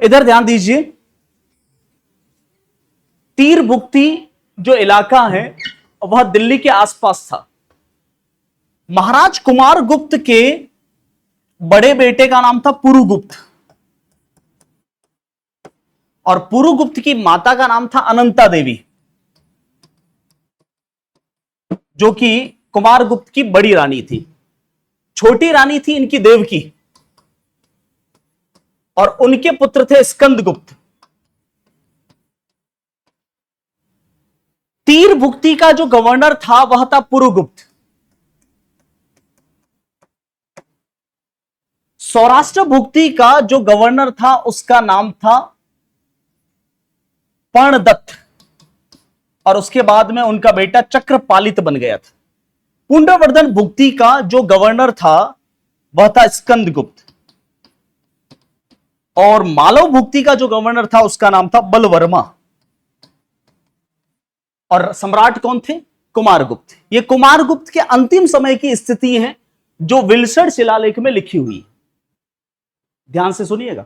इधर ध्यान दीजिए, तीरबुक्ती जो इलाका है वह दिल्ली के आसपास था। महाराज कुमारगुप्त के बड़े बेटे का नाम था पुरुगुप्त और पुरुगुप्त की माता का नाम था अनंता देवी, जो कि कुमारगुप्त की बड़ी रानी थी। छोटी रानी थी इनकी देवकी और उनके पुत्र थे स्कंदगुप्त। तीरबुक्ती का जो गवर्नर था वह था पुरुगुप्त। सौराष्ट्र भुक्ति का जो गवर्नर था उसका नाम था पर्णदत्त और उसके बाद में उनका बेटा चक्रपालित बन गया था। पुंड्रवर्धन भुक्ति का जो गवर्नर था वह था स्कंदगुप्त और मालव भुक्ति का जो गवर्नर था उसका नाम था बलवर्मा और सम्राट कौन थे? कुमारगुप्त। यह कुमारगुप्त के अंतिम समय की स्थिति है जो विल्सण शिलालेख में लिखी हुई है। ध्यान से सुनिएगा।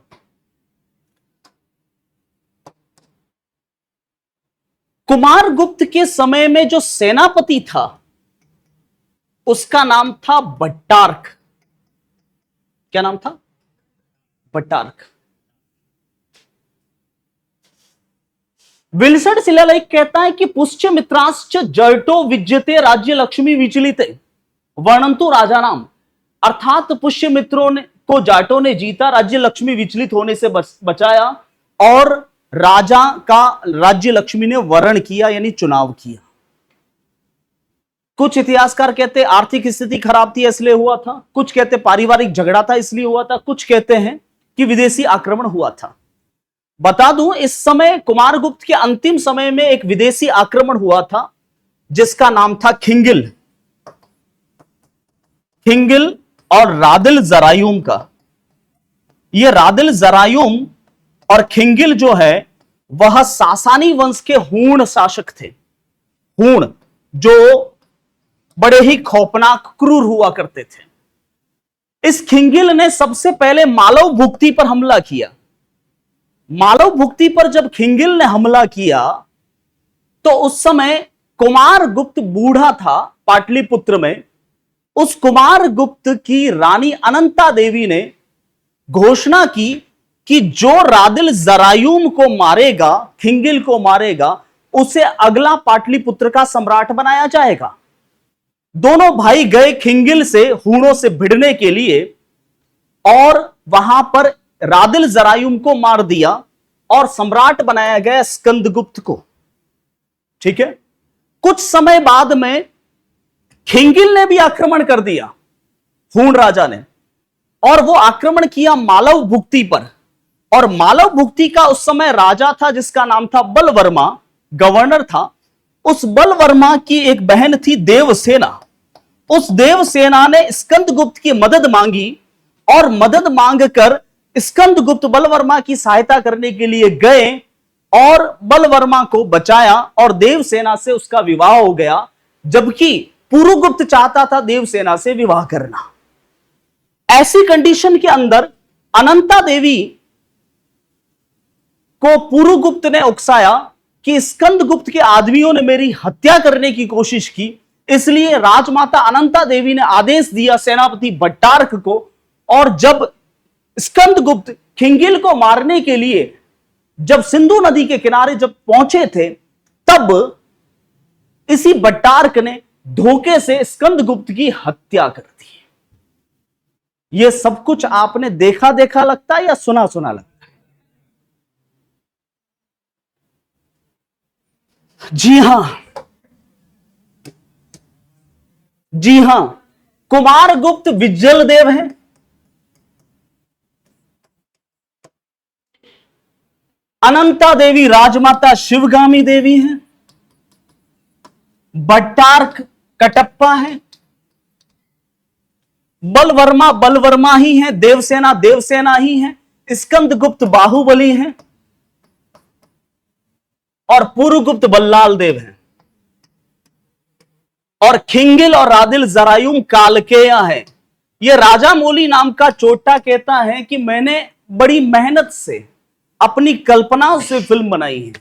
कुमारगुप्त के समय में जो सेनापति था उसका नाम था भट्टार्क। क्या नाम था? भट्टार्क। विल्सण शिलालेख कहता है कि पुष्यमित्राश्च जर्टो विज्यते राज्य लक्ष्मी विचलित वर्णंतु राजा नाम, अर्थात पुष्यमित्रों ने को जाटों ने जीता, राज्य लक्ष्मी विचलित होने से बचाया और राजा का राज्य लक्ष्मी ने वर्ण किया यानी चुनाव किया। कुछ इतिहासकार कहते आर्थिक स्थिति खराब थी इसलिए हुआ था, कुछ कहते पारिवारिक झगड़ा था इसलिए हुआ था, कुछ कहते हैं कि विदेशी आक्रमण हुआ था। बता दूं, इस समय कुमारगुप्त के अंतिम समय में एक विदेशी आक्रमण हुआ था जिसका नाम था खिंगिल और रादिल जरायूम का। यह रादिल जरायूम और खिंगिल जो है वह सासानी वंश के हूण शासक थे। हूण जो बड़े ही खौफनाक क्रूर हुआ करते थे। इस खिंगिल ने सबसे पहले मालव भुक्ति पर हमला किया। मालव भुक्ति पर जब खिंगिल ने हमला किया तो उस समय कुमारगुप्त बूढ़ा था पाटलिपुत्र में। उस कुमारगुप्त की रानी अनंता देवी ने घोषणा की कि जो रादिल जरायूम को मारेगा, खिंगिल को मारेगा, उसे अगला पाटलिपुत्र का सम्राट बनाया जाएगा। दोनों भाई गए खिंगिल से हूणों से भिड़ने के लिए और वहां पर रादिल जरायूम को मार दिया और सम्राट बनाया गया स्कंदगुप्त को। ठीक है। कुछ समय बाद में खिंगिल ने भी आक्रमण कर दिया, हूण राजा ने, और वो आक्रमण किया मालव भुक्ति पर। और मालव भुक्ति का उस समय राजा था जिसका नाम था बलवर्मा, गवर्नर था। उस बलवर्मा की एक बहन थी देवसेना। उस देवसेना ने स्कंदगुप्त की मदद मांगी और मदद मांगकर स्कंदगुप्त बलवर्मा की सहायता करने के लिए गए और बलवर्मा को बचाया और देवसेना से उसका विवाह हो गया, जबकि पुरुगुप्त चाहता था देवसेना से विवाह करना। ऐसी कंडीशन के अंदर अनंता देवी को पुरुगुप्त ने उकसाया कि स्कंदगुप्त के आदमियों ने मेरी हत्या करने की कोशिश की, इसलिए राजमाता अनंता देवी ने आदेश दिया सेनापति भट्टार्क को। और जब स्कंदगुप्त खिंगिल को मारने के लिए जब सिंधु नदी के किनारे जब पहुंचे थे, तब इसी भट्टार्क ने धोखे से स्कंदगुप्त की हत्या कर दी। यह सब कुछ आपने देखा देखा लगता है या सुना सुना लगता है? जी हां, जी हां, कुमारगुप्त विज्जल देव हैं। अनंता देवी राजमाता शिवगामी देवी हैं। भट्टार्क कटप्पा है। बलवर्मा बलवर्मा ही है। देवसेना देवसेना ही है। स्कंदगुप्त बाहुबली हैं और पुरुगुप्त बल्लाल देव हैं। और खिंगिल और रादिल जरायूम कालकेया है। यह राजा मोली नाम का चोटा कहता है कि मैंने बड़ी मेहनत से अपनी कल्पनाओं से फिल्म बनाई है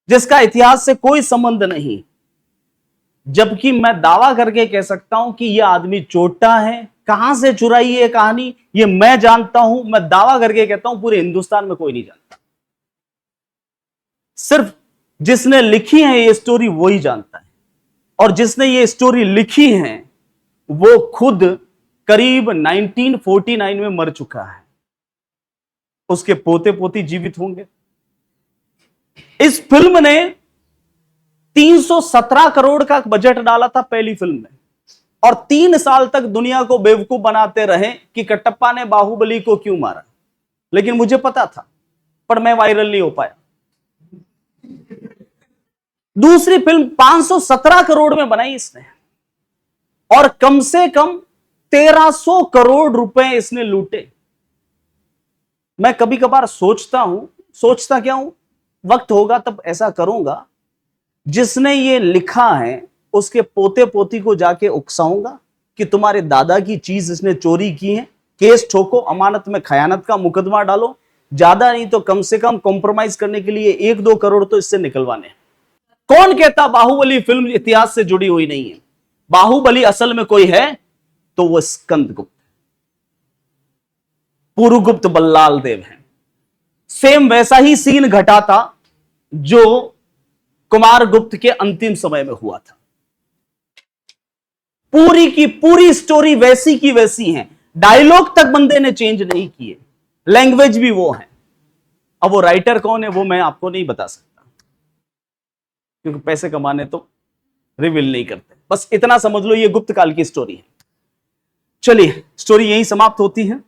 जिसका इतिहास से कोई संबंध नहीं, जबकि मैं दावा करके कह सकता हूं कि यह आदमी चोटा है। कहां से चुराई है कहानी, यह मैं जानता हूं। मैं दावा करके कहता हूं पूरे हिंदुस्तान में कोई नहीं जानता, सिर्फ जिसने लिखी है ये स्टोरी वही जानता है। और जिसने ये स्टोरी लिखी है वो खुद करीब 1949 में मर चुका है। उसके पोते पोती जीवित होंगे। इस फिल्म ने 317 करोड़ का बजट डाला था पहली फिल्म में, और 3 साल तक दुनिया को बेवकूफ बनाते रहे कि कटप्पा ने बाहुबली को क्यों मारा। लेकिन मुझे पता था, पर मैं वायरल नहीं हो पाया। दूसरी फिल्म 517 करोड़ में बनाई इसने, और कम से कम 1300 करोड़ रुपए इसने लूटे। मैं कभी कभार सोचता क्या हूं, वक्त होगा तब ऐसा करूंगा, जिसने ये लिखा है उसके पोते पोती को जाके उकसाऊंगा कि तुम्हारे दादा की चीज इसने चोरी की है, केस ठोको, अमानत में खयानत का मुकदमा डालो, ज्यादा नहीं तो कम से कम कॉम्प्रोमाइज करने के लिए 1-2 करोड़ तो इससे निकलवाने। कौन कहता बाहुबली फिल्म इतिहास से जुड़ी हुई नहीं है? बाहुबली असल में कोई है तो वो स्कंदगुप्त, पुरुगुप्त बल्लाल देव है। सेम वैसा ही सीन घटा था जो कुमारगुप्त के अंतिम समय में हुआ था। पूरी की पूरी स्टोरी वैसी की वैसी है, डायलॉग तक बंदे ने चेंज नहीं किए, लैंग्वेज भी वो है। अब वो राइटर कौन है वो मैं आपको नहीं बता सकता, क्योंकि पैसे कमाने तो रिवील नहीं करते। बस इतना समझ लो ये गुप्त काल की स्टोरी है। चलिए, स्टोरी यहीं समाप्त होती है।